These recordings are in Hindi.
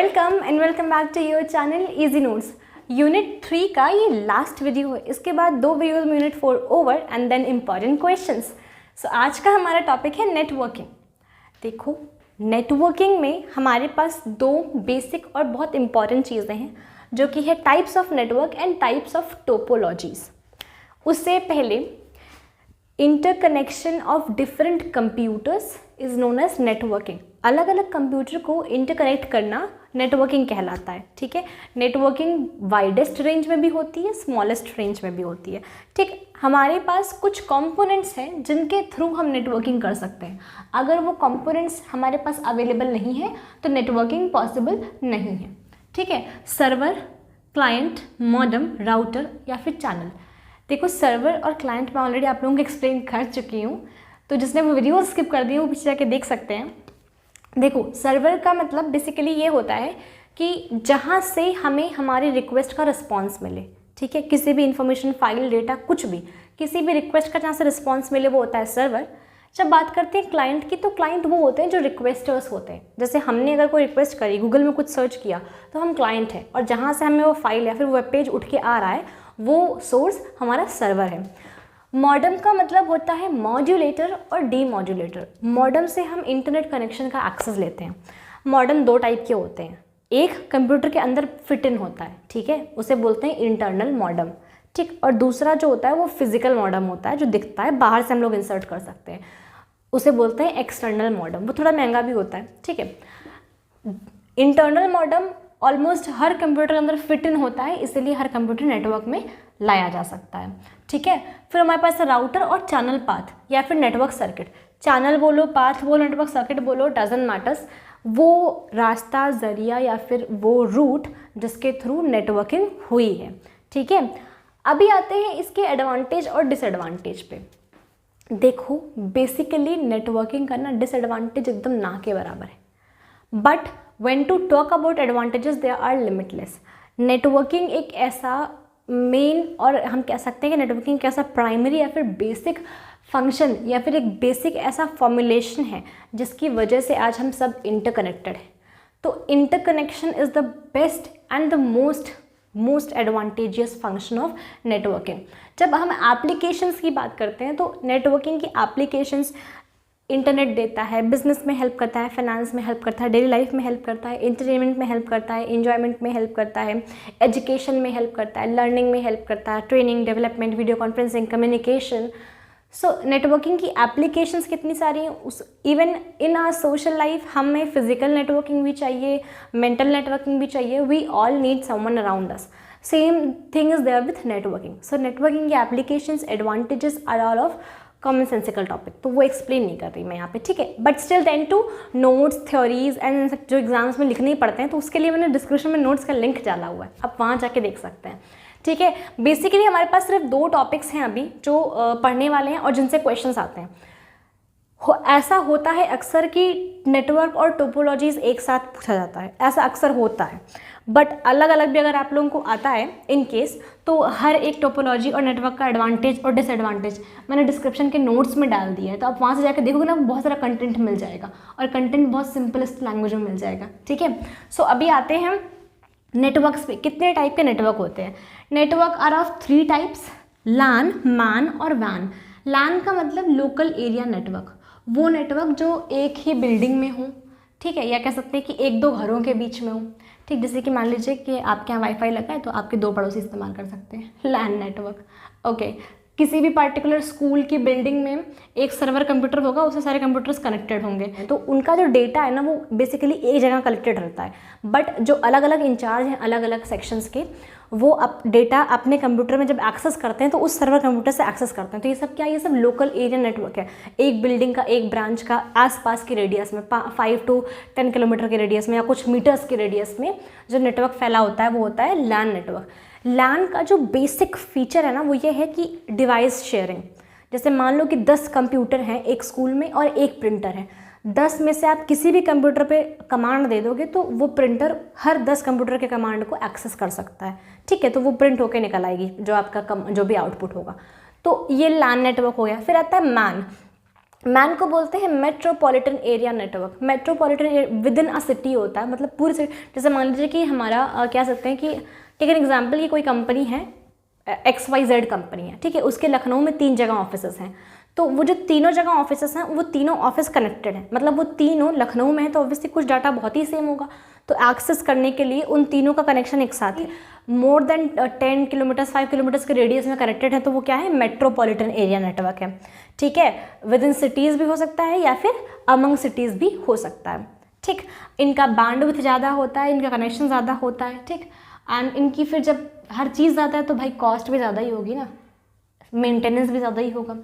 Welcome back to your channel easy notes. Unit 3 का ये लास्ट वीडियो है। इसके बाद 2 वीडियोज में unit 4 over and then important questions. So आज का हमारा टॉपिक है नेटवर्किंग। देखो, नेटवर्किंग में हमारे पास 2 बेसिक और बहुत इंपॉर्टेंट चीज़ें हैं जो कि है types of network and types of topologies. उससे पहले interconnection of different computers is known as networking. अलग अलग कंप्यूटर को इंटरकनेक्ट करना नेटवर्किंग कहलाता है। ठीक है, नेटवर्किंग वाइडेस्ट रेंज में भी होती है, स्मॉलेस्ट रेंज में भी होती है। ठीक, हमारे पास कुछ कंपोनेंट्स हैं जिनके थ्रू हम नेटवर्किंग कर सकते हैं। अगर वो कंपोनेंट्स हमारे पास अवेलेबल नहीं है तो नेटवर्किंग पॉसिबल नहीं है। ठीक है, सर्वर, क्लाइंट, मॉडेम, राउटर या फिर चैनल। देखो, सर्वर और क्लाइंट मैं ऑलरेडी आप लोगों को एक्सप्लेन कर चुकी हूँ, तो जिसने वो वीडियो स्किप कर दी वो पीछे जाके देख सकते हैं। देखो, सर्वर का मतलब बेसिकली ये होता है कि जहाँ से हमें हमारी रिक्वेस्ट का रिस्पांस मिले। ठीक है, किसी भी इंफॉर्मेशन, फाइल, डेटा, कुछ भी, किसी भी रिक्वेस्ट का जहाँ से रिस्पांस मिले वो होता है सर्वर। जब बात करते हैं क्लाइंट की, तो क्लाइंट वो होते हैं जो रिक्वेस्टर्स होते हैं। जैसे हमने अगर कोई रिक्वेस्ट करी, गूगल में कुछ सर्च किया, तो हम क्लाइंट हैं, और जहाँ से हमें वो फाइल या फिर वेब पेज उठ के आ रहा है वो सोर्स हमारा सर्वर है। मॉडेम का मतलब होता है मॉड्यूलेटर और डीमॉड्यूलेटर। मॉडेम से हम इंटरनेट कनेक्शन का एक्सेस लेते हैं। मॉडेम 2 टाइप के होते हैं। एक कंप्यूटर के अंदर फिट इन होता है, ठीक है, उसे बोलते हैं इंटरनल मॉडेम। ठीक, और दूसरा जो होता है वो फिजिकल मॉडेम होता है, जो दिखता है, बाहर से हम लोग इंसर्ट कर सकते हैं, उसे बोलते हैं एक्सटर्नल मॉडेम। वो थोड़ा महंगा भी होता है। ठीक है, इंटरनल मॉडेम ऑलमोस्ट हर कंप्यूटर के अंदर फिट इन होता है, इसलिए हर कंप्यूटर नेटवर्क में लाया जा सकता है। ठीक है, फिर हमारे पास राउटर और चैनल पाथ या फिर नेटवर्क सर्किट। चैनल बोलो, पाथ बोलो, नेटवर्क सर्किट बोलो, डजंट मैटर्स, वो रास्ता, जरिया या फिर वो रूट जिसके थ्रू नेटवर्किंग हुई है। ठीक है, अभी आते हैं इसके एडवांटेज और डिसएडवांटेज पे। देखो, बेसिकली नेटवर्किंग करना डिसएडवांटेज एकदम ना के बराबर है, but when to talk about advantages they are limitless. Networking एक ऐसा मेन, और हम कह सकते हैं कि नेटवर्किंग एक ऐसा प्राइमरी या फिर बेसिक फंक्शन या फिर एक बेसिक ऐसा फॉर्मुलेशन है जिसकी वजह से आज हम सब इंटरकनेक्टेड हैं। तो interconnection is the best and the most advantageous function of networking. जब हम एप्लीकेशंस की बात करते हैं तो नेटवर्किंग की एप्लीकेशंस इंटरनेट देता है, बिजनेस में हेल्प करता है, फाइनेंस में हेल्प करता है, डेली लाइफ में हेल्प करता है, एंटरटेनमेंट में हेल्प करता है, एंजॉयमेंट में हेल्प करता है, एजुकेशन में हेल्प करता है, लर्निंग में हेल्प करता है, training, development, video conferencing, communication. So networking की एप्लीकेशंस कितनी सारी हैं। उस even in our social life हमें फिजिकल नेटवर्किंग भी चाहिए, मेंटल नेटवर्किंग भी चाहिए। We all need someone around us. Same thing is there with networking. So networking की applications, advantages are all of common sensical topic, तो वो एक्सप्लेन नहीं कर रही मैं यहाँ पे। ठीक है, but still then to notes, theories and जो एग्जाम्स में लिखने ही पड़ते हैं, तो उसके लिए मैंने डिस्क्रिप्शन में नोट्स का लिंक डाला हुआ है, आप वहाँ जाके देख सकते हैं। ठीक है, बेसिकली हमारे पास सिर्फ 2 टॉपिक्स हैं अभी जो पढ़ने वाले हैं और जिनसे क्वेश्चंस आते हैं। ऐसा होता है अक्सर कि नेटवर्क और टोपोलॉजीज एक साथ पूछा जाता है, ऐसा अक्सर होता है, बट अलग अलग भी अगर आप लोगों को आता है इन केस, तो हर एक टोपोलॉजी और नेटवर्क का एडवांटेज और डिसएडवांटेज मैंने डिस्क्रिप्शन के नोट्स में डाल दिया है, तो आप वहाँ से जाकर देखोगे ना, बहुत सारा कंटेंट मिल जाएगा, और कंटेंट बहुत सिंपलेस्ट लैंग्वेज में मिल जाएगा। ठीक है, सो अभी आते हैं नेटवर्क्स पे। कितने टाइप के नेटवर्क होते हैं? Network are of 3 types, LAN, MAN और वैन। लैन का मतलब लोकल एरिया नेटवर्क, वो नेटवर्क जो एक ही बिल्डिंग में हो, ठीक है, या कह सकते हैं कि 1-2 घरों के बीच में हो। ठीक, जैसे कि मान लीजिए कि आपके यहाँ वाईफाई लगा है तो आपके 2 पड़ोसी इस्तेमाल कर सकते हैं, लैन नेटवर्क। ओके, किसी भी पार्टिकुलर स्कूल की बिल्डिंग में एक सर्वर कंप्यूटर होगा, उससे सारे कंप्यूटर्स कनेक्टेड होंगे, तो उनका जो डेटा है ना वो बेसिकली एक जगह कलेक्टेड रहता है, बट जो अलग अलग इंचार्ज हैं अलग अलग सेक्शंस के, वो डेटा अपने कंप्यूटर में जब एक्सेस करते हैं तो उस सर्वर कंप्यूटर से एक्सेस करते हैं। तो ये सब क्या है? ये सब लोकल एरिया नेटवर्क है। एक बिल्डिंग का, एक ब्रांच का आसपास की रेडियस में 5 to 10 किलोमीटर के रेडियस में या कुछ मीटर्स के रेडियस में जो नेटवर्क फैला होता है वो होता है लैन नेटवर्क। लैन का जो बेसिक फीचर है ना वो ये है कि डिवाइस शेयरिंग। जैसे मान लो कि 10 कंप्यूटर हैं एक स्कूल में और एक प्रिंटर है, 10 में से आप किसी भी कंप्यूटर पे कमांड दे दोगे तो वो प्रिंटर हर 10 कंप्यूटर के कमांड को एक्सेस कर सकता है। ठीक है, तो वो प्रिंट होके निकल आएगी जो आपका जो भी आउटपुट होगा। तो ये लैन नेटवर्क हो गया। फिर आता है मैन। मैन को बोलते हैं metropolitan area network. Metropolitan with in a city होता है, मतलब पूरी सिटी। जैसे मान लीजिए कि हमारा क्या सकते हैं कि टेक एन एग्जाम्पल कि कोई कंपनी है, XYZ कंपनी है, ठीक है, उसके लखनऊ में 3 जगह ऑफिसेस हैं। तो वो जो तीनों जगह ऑफिसेस हैं वो तीनों ऑफिस कनेक्टेड हैं, मतलब वो तीनों लखनऊ में है तो ऑब्वियसली कुछ डाटा बहुत ही सेम होगा। तो एक्सेस करने के लिए उन तीनों का कनेक्शन एक साथ है, मोर देन 10 किलोमीटर 5 किलोमीटर्स के रेडियस में कनेक्टेड है, तो वो क्या है, मेट्रोपॉलिटन एरिया नेटवर्क है। ठीक है, विद इन सिटीज़ भी हो सकता है या फिर अमंग सिटीज़ भी हो सकता है। ठीक, इनका बैंडविड्थ ज़्यादा होता है, इनका कनेक्शन ज़्यादा होता है। ठीक, एंड इनकी फिर जब हर चीज़ ज़्यादा है तो भाई कॉस्ट भी ज़्यादा ही होगी ना, मेंटेनेंस भी ज़्यादा ही होगा।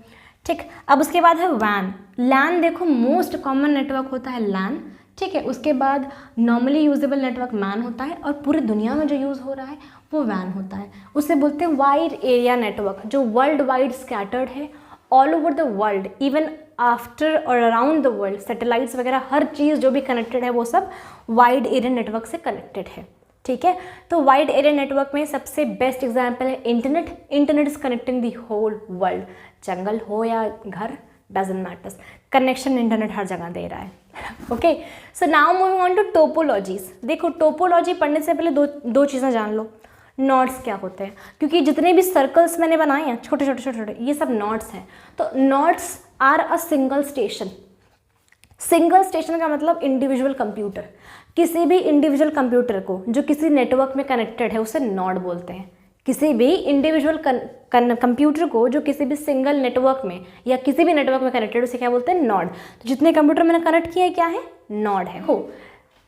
ठीक, अब उसके बाद है वैन। लैन देखो मोस्ट कॉमन नेटवर्क होता है लैन। ठीक है, उसके बाद नॉर्मली यूजेबल नेटवर्क मैन होता है और पूरी दुनिया में जो यूज़ हो रहा है वो वैन होता है। उसे बोलते हैं वाइड एरिया नेटवर्क, जो वर्ल्ड वाइड स्कैटर्ड है all over the world, even after और अराउंड द वर्ल्ड। सैटेलाइट्स वगैरह हर चीज़ जो भी कनेक्टेड है वो सब वाइड एरिया नेटवर्क से कनेक्टेड है। ठीक है, तो वाइड एरिया नेटवर्क में सबसे बेस्ट एग्जांपल है internet. Internet is connecting the whole world, जंगल हो या घर डजंट मैटर्स, कनेक्शन इंटरनेट हर जगह दे रहा है। Okay, so now moving on to topologies. देखो टोपोलॉजी पढ़ने से पहले दो चीज़ें जान लो। नॉड्स क्या होते हैं, क्योंकि जितने भी सर्कल्स मैंने बनाए हैं छोटे छोटे छोटे छोटे, ये सब नॉड्स हैं। तो nodes are a single station. Single station का मतलब इंडिविजुअल कंप्यूटर। किसी भी इंडिविजुअल कंप्यूटर को जो किसी नेटवर्क में कनेक्टेड है उसे नॉड बोलते हैं। किसी भी इंडिविजुअल कंप्यूटर को जो किसी भी सिंगल नेटवर्क में या किसी भी नेटवर्क में कनेक्टेड उसे क्या बोलते हैं, नॉड। तो जितने कंप्यूटर मैंने कनेक्ट किया है क्या है, नॉड है। हो,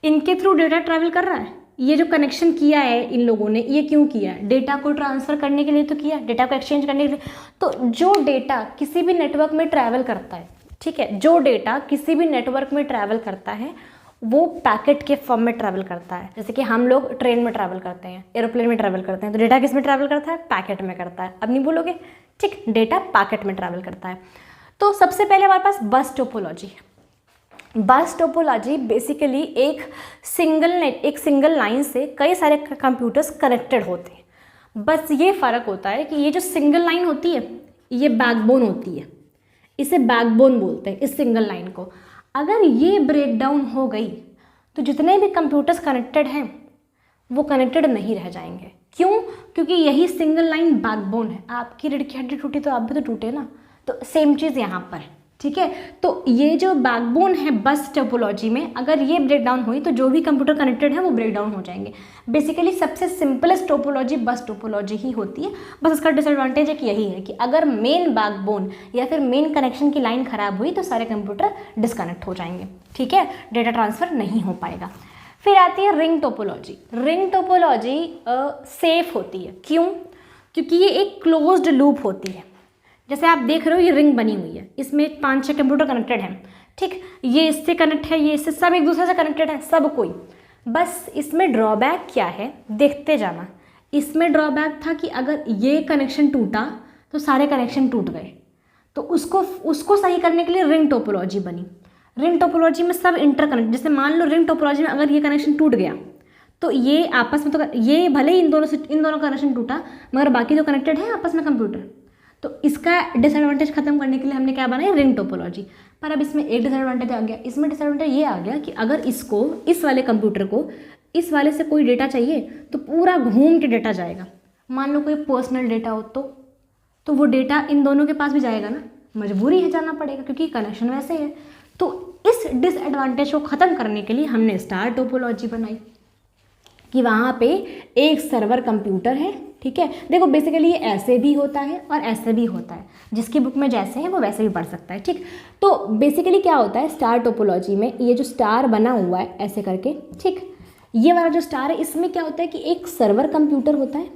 इनके थ्रू डेटा ट्रैवल कर रहा है। ये जो कनेक्शन किया है इन लोगों ने, ये क्यों किया है, डेटा को ट्रांसफ़र करने के लिए तो किया, डेटा को एक्सचेंज करने के लिए। तो जो डेटा किसी भी नेटवर्क में ट्रैवल करता है, ठीक है, जो डेटा किसी भी नेटवर्क में ट्रैवल करता है वो पैकेट के फॉर्म में ट्रैवल करता है। जैसे कि हम लोग ट्रेन में ट्रैवल करते हैं, एरोप्लेन में ट्रैवल करते हैं, तो डेटा किस में ट्रैवल करता है, पैकेट में करता है। अब नहीं बोलोगे, ठीक, डेटा पैकेट में ट्रैवल करता है। तो सबसे पहले हमारे पास bus topology. Bus topology basically एक सिंगल लाइन से कई सारे कंप्यूटर्स कनेक्टेड होते हैं। बस ये फ़र्क होता है कि ये जो सिंगल लाइन होती है ये बैकबोन होती है, इसे बैकबोन बोलते हैं इस सिंगल लाइन को। अगर ये ब्रेक डाउन हो गई तो जितने भी कंप्यूटर्स कनेक्टेड हैं वो कनेक्टेड नहीं रह जाएंगे। क्यों? क्योंकि यही सिंगल लाइन बैकबोन है। आपकी रीढ़ की हड्डी टूटी तो आप भी तो टूटे ना, तो सेम चीज़ यहाँ पर है। ठीक है, तो ये जो बैकबोन है बस टोपोलॉजी में, अगर ये ब्रेक डाउन हुई तो जो भी कंप्यूटर कनेक्टेड है वो ब्रेक डाउन हो जाएंगे। बेसिकली सबसे सिंपलेस्ट टोपोलॉजी बस टोपोलॉजी ही होती है। बस इसका डिसएडवांटेज एक यही है कि अगर मेन बैकबोन या फिर मेन कनेक्शन की लाइन खराब हुई तो सारे कंप्यूटर डिस्कनेक्ट हो जाएंगे। ठीक है, डेटा ट्रांसफ़र नहीं हो पाएगा। फिर आती है ring topology. Ring topology safe होती है। क्यों? क्योंकि ये एक क्लोज्ड लूप होती है। जैसे आप देख रहे हो ये रिंग बनी हुई है, इसमें 5-6 कंप्यूटर कनेक्टेड हैं। ठीक, ये इससे कनेक्ट है, ये इससे, सब एक दूसरे से कनेक्टेड है, सब कोई। बस इसमें ड्रॉबैक क्या है, देखते जाना। इसमें ड्रॉबैक था कि अगर ये कनेक्शन टूटा तो सारे कनेक्शन टूट गए, तो उसको सही करने के लिए रिंग टोपोलॉजी बनी। रिंग टोपोलॉजी में सब इंटरकनेक्ट, जैसे मान लो रिंग टोपोलॉजी में अगर ये कनेक्शन टूट गया तो ये आपस में, तो ये भले ही इन दोनों कनेक्शन टूटा मगर बाकी जो कनेक्टेड है आपस में कंप्यूटर, तो इसका डिसएडवांटेज खत्म करने के लिए हमने क्या बनाया, रिंग टोपोलॉजी। पर अब इसमें एक डिसएडवांटेज आ गया। इसमें डिसएडवांटेज ये आ गया कि अगर इस वाले कंप्यूटर को इस वाले से कोई डेटा चाहिए तो पूरा घूम के डेटा जाएगा। मान लो कोई पर्सनल डेटा हो तो वो डेटा इन दोनों के पास भी जाएगा ना, मजबूरी है जाना पड़ेगा क्योंकि कनेक्शन वैसे है। तो इस डिसएडवांटेज को ख़त्म करने के लिए हमने स्टार टोपोलॉजी बनाई कि वहाँ पे एक सर्वर कंप्यूटर है। ठीक है, देखो बेसिकली ये ऐसे भी होता है और ऐसे भी होता है, जिसकी बुक में जैसे है वो वैसे भी पढ़ सकता है। ठीक, तो बेसिकली क्या होता है स्टार टोपोलॉजी में, ये जो स्टार बना हुआ है ऐसे करके, ठीक, ये वाला जो स्टार है इसमें क्या होता है कि एक सर्वर कंप्यूटर होता है।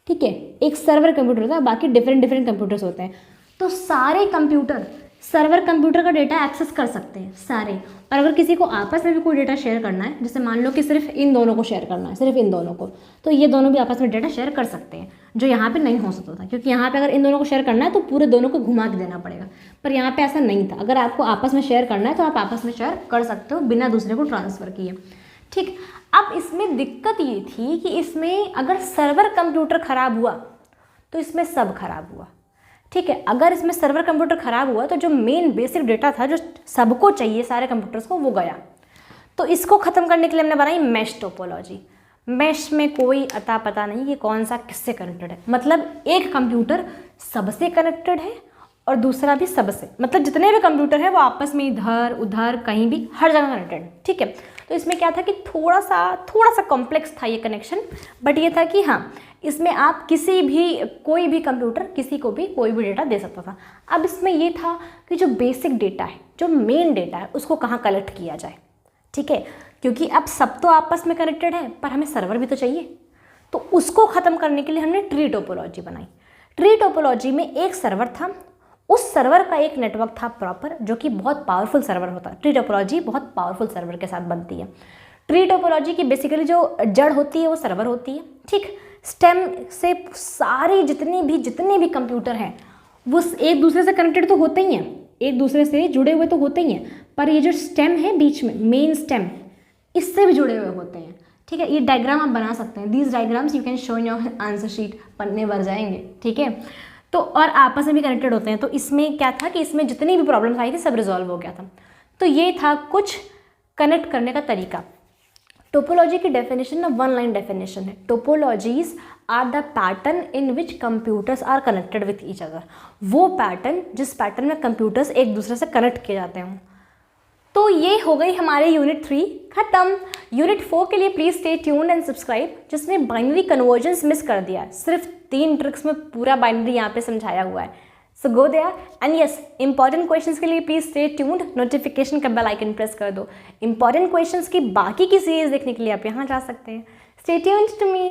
ठीक है, एक सर्वर कंप्यूटर होता है, बाकी डिफरेंट कंप्यूटर्स होते हैं। तो सारे कंप्यूटर सर्वर कंप्यूटर का डेटा एक्सेस कर सकते हैं सारे। और अगर किसी को आपस में भी कोई डेटा शेयर करना है, जैसे मान लो कि सिर्फ इन दोनों को शेयर करना है, सिर्फ इन दोनों को, तो ये दोनों भी आपस में डेटा शेयर कर सकते हैं, जो यहाँ पे नहीं हो सकता था। क्योंकि यहाँ पे अगर इन दोनों को शेयर करना है तो पूरे दोनों को घुमा के देना पड़ेगा, पर यहाँ पे ऐसा नहीं था। अगर आपको आपस में शेयर करना है तो आप आपस में शेयर कर सकते हो बिना दूसरे को ट्रांसफ़र किए। ठीक, अब इसमें दिक्कत ये थी कि इसमें अगर सर्वर कंप्यूटर ख़राब हुआ तो इसमें सब खराब हुआ। ठीक है। अगर इसमें सर्वर कंप्यूटर ख़राब हुआ तो जो मेन बेसिक डेटा था जो सबको चाहिए सारे कंप्यूटर्स को, वो गया। तो इसको ख़त्म करने के लिए हमने बनाई मैश टोपोलॉजी। मैश में कोई अता पता नहीं कि कौन सा किससे कनेक्टेड है, मतलब एक कंप्यूटर सबसे कनेक्टेड है और दूसरा भी सबसे, मतलब जितने भी कंप्यूटर हैं वो आपस में इधर उधर कहीं भी हर जगह कनेक्टेड है, ठीक है। तो इसमें क्या था कि थोड़ा सा कॉम्प्लेक्स था ये कनेक्शन, बट ये था कि हाँ, इसमें आप कोई भी कंप्यूटर किसी को भी कोई भी डेटा दे सकता था। अब इसमें ये था कि जो बेसिक डेटा है, जो मेन डेटा है, उसको कहाँ कलेक्ट किया जाए, ठीक है, क्योंकि अब सब तो आपस में कनेक्टेड है पर हमें सर्वर भी तो चाहिए। तो उसको ख़त्म करने के लिए हमने ट्री टोपोलॉजी बनाई। ट्री टोपोलॉजी में एक सर्वर था, उस सर्वर का एक नेटवर्क था प्रॉपर, जो कि बहुत पावरफुल सर्वर होता है। ट्री टोपोलॉजी बहुत पावरफुल सर्वर के साथ बनती है। ट्री टोपोलॉजी की बेसिकली जो जड़ होती है वो सर्वर होती है, ठीक। स्टेम से सारे जितने भी कंप्यूटर हैं वो एक दूसरे से कनेक्टेड तो होते ही हैं, एक दूसरे से जुड़े हुए तो होते ही हैं, पर ये जो स्टेम है बीच में, मेन स्टेम, इससे भी जुड़े हुए होते हैं, ठीक है। ये डायग्राम आप बना सकते हैं, these diagrams you can show in your answer sheet, पन्ने भर जाएंगे, ठीक है। तो और आपस में भी कनेक्टेड होते हैं। तो इसमें क्या था कि इसमें जितनी भी प्रॉब्लम्स आई थी सब रिजॉल्व हो गया था। तो ये था कुछ कनेक्ट करने का तरीका। टोपोलॉजी की डेफिनेशन ना वन लाइन डेफिनेशन है। Topologies are the pattern in which computers are connected with each other. वो पैटर्न जिस पैटर्न में कंप्यूटर्स एक दूसरे से कनेक्ट किए जाते हों। तो ये हो गई हमारे यूनिट 3 खत्म। यूनिट 4 के लिए please stay tuned and subscribe, जिसने बाइनरी कन्वर्जेंस मिस कर दिया। सिर्फ 3 ट्रिक्स में पूरा बाइनरी यहाँ पे समझाया हुआ है। So go there and yes, important questions के लिए प्लीज स्टे ट्यून्ड, नोटिफिकेशन का बेल आइकन प्रेस कर दो। इंपॉर्टेंट क्वेश्चंस की बाकी की सीरीज देखने के लिए आप यहाँ जा सकते हैं। Stay tuned to me.